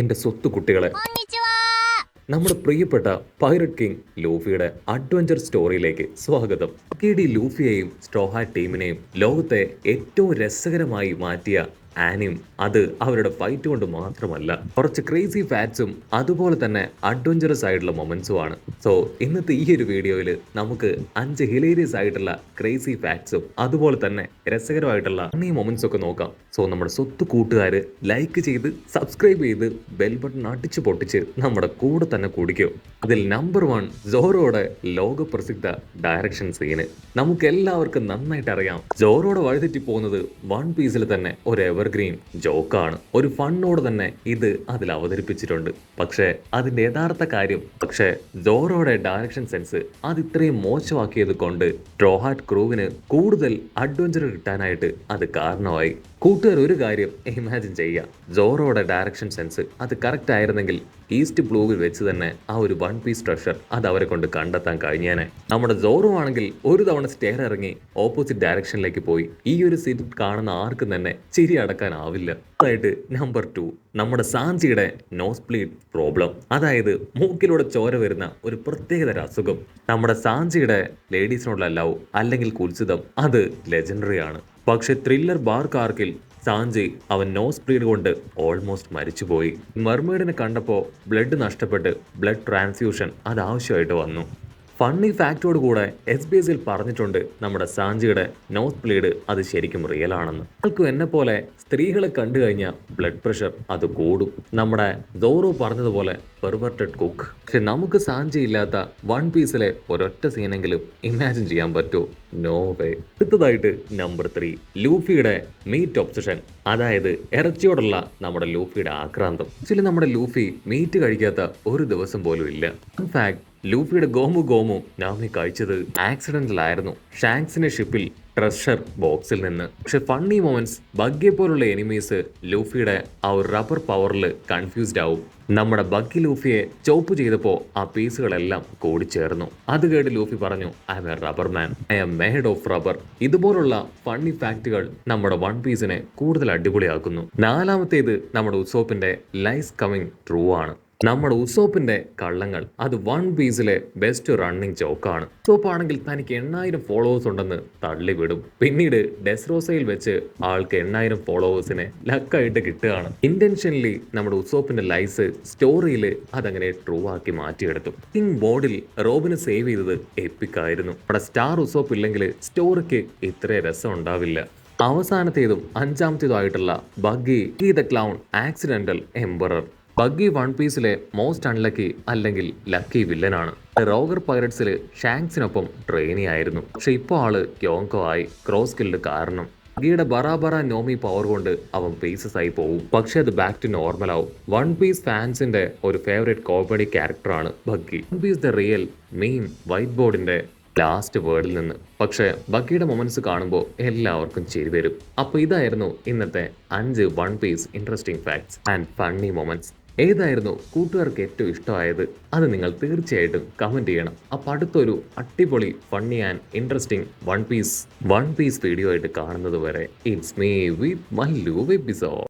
എന്റെ സ്വത്തു കുട്ടികളെ, നമ്മുടെ പ്രിയപ്പെട്ട പൈററ്റ് കിങ് ലൂഫിയുടെ അഡ്വഞ്ചർ സ്റ്റോറിയിലേക്ക് സ്വാഗതം. ലൂഫിയെയും സ്ട്രോഹാറ്റ് ടീമിനെയും ലോകത്തെ ഏറ്റവും രസകരമായി മാറ്റിയ ആനിയും അത് അവരുടെ ഫൈറ്റ് കൊണ്ട് മാത്രമല്ല, കുറച്ച് ക്രേസി ഫാക്ട്സും അതുപോലെ തന്നെ അഡ്വഞ്ചറസ് ആയിട്ടുള്ള മൊമെന്റ്സും ആണ്. സോ ഇന്നത്തെ ഈ ഒരു വീഡിയോയിൽ നമുക്ക് 5 ഹിലേരിയസ് ആയിട്ടുള്ള ക്രേസി ഫാക്ട്സും അതുപോലെ തന്നെ രസകരമായിട്ടുള്ള ഫണ്ണി മൊമെന്റ്സ് ഒക്കെ നോക്കാം. സോ നമ്മുടെ സ്വത്ത് കൂട്ടുകാര് ലൈക്ക് ചെയ്ത് സബ്സ്ക്രൈബ് ചെയ്ത് ബെൽ ബട്ടൺ അടിച്ചു പൊട്ടിച്ച് നമ്മുടെ കൂടെ തന്നെ കുടിക്കും. അതിൽ നമ്പർ 1, സോറോയുടെ ലോകപ്രസിദ്ധ ഡയറക്ഷൻ സീന്. നമുക്ക് എല്ലാവർക്കും നന്നായിട്ട് അറിയാം, സോറോയുടെ വഴിതെറ്റി പോകുന്നത് വൺ പീസിൽ തന്നെ ഒരു എവർഗ്രീൻ ജോക്കാണ്. ഒരു ഫണ്ണോട് തന്നെ ഇത് അതിൽ അവതരിപ്പിച്ചിട്ടുണ്ട്. പക്ഷേ അതിന്റെ യഥാർത്ഥ കാര്യം സോറോയുടെ ഡയറക്ഷൻ സെൻസ് അത് ഇത്രയും മോശമാക്കിയത് കൊണ്ട് സ്ട്രോഹാറ്റ് ക്രൂവിന് കൂടുതൽ അഡ്വഞ്ചർ കിട്ടാനായിട്ട് അത് കാരണമായി. കൂട്ടുകാർ ഒരു കാര്യം ഇമാജിൻ ചെയ്യുക, സോറോയുടെ ഡയറക്ഷൻ സെൻസ് അത് കറക്റ്റ് ആയിരുന്നെങ്കിൽ ഈസ്റ്റ് ബ്ലൂവിൽ വെച്ച് തന്നെ ആ ഒരു വൺ പീസ് ട്രഷർ അത് അവരെ കൊണ്ട് കണ്ടെത്താൻ കഴിഞ്ഞേനെ. നമ്മുടെ സോറോ ആണെങ്കിൽ ഒരു തവണ സ്റ്റെയർ ഇറങ്ങി ഓപ്പോസിറ്റ് ഡയറക്ഷനിലേക്ക് പോയി. ഈ ഒരു സീൻ കാണുന്ന ആർക്കും തന്നെ ചിരി അടക്കാനാവില്ല. അതായിട്ട് നമ്പർ 2, നമ്മുടെ സാഞ്ചിയുടെ നോസ് ബ്ലീഡ് പ്രോബ്ലം, അതായത് മൂക്കിലൂടെ ചോര വരുന്ന ഒരു പ്രത്യേകതര അസുഖം. നമ്മുടെ സാഞ്ചിയുടെ ലേഡീസിനോടുള്ള ലവ് അല്ലെങ്കിൽ കുൽസിതം അത് ലെജൻഡറി ആണ്. പക്ഷെ ത്രില്ലർ ബാർക്ക് ആർക്കിൽ സാഞ്ചി അവൻ നോസ് ബ്ലീഡ് കൊണ്ട് ഓൾമോസ്റ്റ് മരിച്ചുപോയി. മെർമെയ്ഡിനെ കണ്ടപ്പോൾ ബ്ലഡ് നഷ്ടപ്പെട്ട് ബ്ലഡ് ട്രാൻസ്ഫ്യൂഷൻ അത് ആവശ്യമായിട്ട് വന്നു. ഫണ്ണി ഫാക്റ്റോട് കൂടെ SBS പറഞ്ഞിട്ടുണ്ട് നമ്മുടെ സാഞ്ചിയുടെ നോസ് ബ്ലീഡ് അത് ശരിക്കും റിയൽ ആണെന്ന്. ആൾക്കും എന്നെ പോലെ സ്ത്രീകളെ കണ്ടു കഴിഞ്ഞാൽ ബ്ലഡ് പ്രഷർ അത് കൂടും. നമ്മുടെ സോറോ പറഞ്ഞതുപോലെ പെർവർട്ടഡ് കുക്ക്. പക്ഷെ നമുക്ക് സാഞ്ചി ഇല്ലാത്ത വൺ പീസിലെ ഒരൊറ്റ സീനെങ്കിലും ഇമാജിൻ ചെയ്യാൻ പറ്റുമോ? No way. അടുത്തതായിട്ട് നമ്പർ 3, ലൂഫിയുടെ മീറ്റ് ഒബ്സഷൻ, അതായത് ഇറച്ചിയോടുള്ള നമ്മുടെ ലൂഫിയുടെ ആക്രാന്തം. ആക്ച്വലി നമ്മുടെ ലൂഫി മീറ്റ് കഴിക്കാത്ത ഒരു ദിവസം പോലും ഇല്ല. ഇൻഫാക്ട് ലൂഫിയുടെ ഗോമു നാമി കഴിച്ചത് ആക്സിഡന്റൽ ആയിരുന്നു, ഷാങ്ക്സിന്റെ ഷിപ്പിൽ ട്രഷർ ബോക്സിൽ നിന്ന്. പക്ഷെ ഫണ്ണി മൊമെന്റ്സ്, ബഗ്ഗിയെ പോലുള്ള എനിമീസ് ലൂഫിയുടെ ആ ഒരു റബ്ബർ പവറിൽ കൺഫ്യൂസ്ഡ് ആവും. നമ്മുടെ ബഗ്ഗി ലൂഫിയെ ചോപ്പ് ചെയ്തപ്പോൾ ആ പീസുകളെല്ലാം കൂടിച്ചേർന്നു. അത് കേട്ട് ലൂഫി പറഞ്ഞു, I M A rubber man, I M made of rubber. ഇതുപോലുള്ള ഫണ്ണി ഫാക്റ്റുകൾ നമ്മുടെ വൺ പീസിനെ കൂടുതൽ അടിപൊളിയാക്കുന്നു. 4-മത്തേത് നമ്മുടെ ഉസോപ്പിന്റെ ലൈസ് കമ്മിങ് ട്രൂ ആണ്. നമ്മുടെ ഉസോപ്പിന്റെ കള്ളങ്ങൾ അത് വൺ പീസിലെ ബെസ്റ്റ് റണ്ണിങ് ജോക്കാണ്. ഉസോപ്പ് ആണെങ്കിൽ തനിക്ക് 8000 ഫോളോവേഴ്സ് ഉണ്ടെന്ന് തള്ളിവിടും. പിന്നീട് ഡെസ്റോസയിൽ വെച്ച് ആൾക്ക് 8000 ഫോളോവേഴ്സിനെ ലക്കായിട്ട് കിട്ടുകയാണ്. ഇന്റൻഷനലി നമ്മുടെ ഉസോപ്പിന്റെ ലൈസ് സ്റ്റോറിയിൽ അതങ്ങനെ ട്രൂ ആക്കി മാറ്റിയെടുത്തു. കിങ് ബോർഡിൽ റോബിന് സേവ് ചെയ്തത് എപ്പിക്കായിരുന്നു. നമ്മുടെ സ്റ്റാർ ഉസോപ്പ് ഇല്ലെങ്കിൽ സ്റ്റോറിക്ക് ഇത്ര രസം ഉണ്ടാവില്ല. അവസാനത്തേതും 5-മത്തേതും ആയിട്ടുള്ള Buggy the clown accidental emperor. Buggy one പീസിലെ മോസ്റ്റ് അൺലക്കി അല്ലെങ്കിൽ ലക്കി വില്ലനാണ്. റോഗർ പൈററ്റ്സിൽ ഷാങ്ക്സിനൊപ്പം ട്രെയിനി ആയിരുന്നു. പക്ഷെ ഇപ്പോൾ ആള് ക്യോങ്കോ ആയി, ക്രോസ് കിൽഡ് കാരണം. ബഗ്ഗിയുടെ ബറാബറ നോമി പവർ കൊണ്ട് അവൻ പീസസ് ആയി പോവും. പക്ഷെ അത് ബാക്ക് ടു നോർമൽ ആവും. വൺ പീസ് ഫാൻസിന്റെ ഒരു ഫേവറേറ്റ് കോമഡി ക്യാരക്ടറാണ് buggy. One piece the real mean white ബോർഡിന്റെ ലാസ്റ്റ് വേർഡിൽ നിന്ന്. പക്ഷേ ബഗ്ഗിയുടെ മൊമെന്റ്സ് കാണുമ്പോൾ എല്ലാവർക്കും ചിരി വരും. അപ്പോൾ ഇതായിരുന്നു ഇന്നത്തെ 5 One Piece interesting facts and funny moments. ഏതായിരുന്നു കൂട്ടുകാർക്ക് ഏറ്റവും ഇഷ്ടമായത്? അത് നിങ്ങൾ തീർച്ചയായിട്ടും കമന്റ് ചെയ്യണം. അപ്പോൾ അടുത്തൊരു അടിപൊളി funny and interesting One Piece video ആയിട്ട് കാണുന്നത് വരെ it's me with Mallu episode.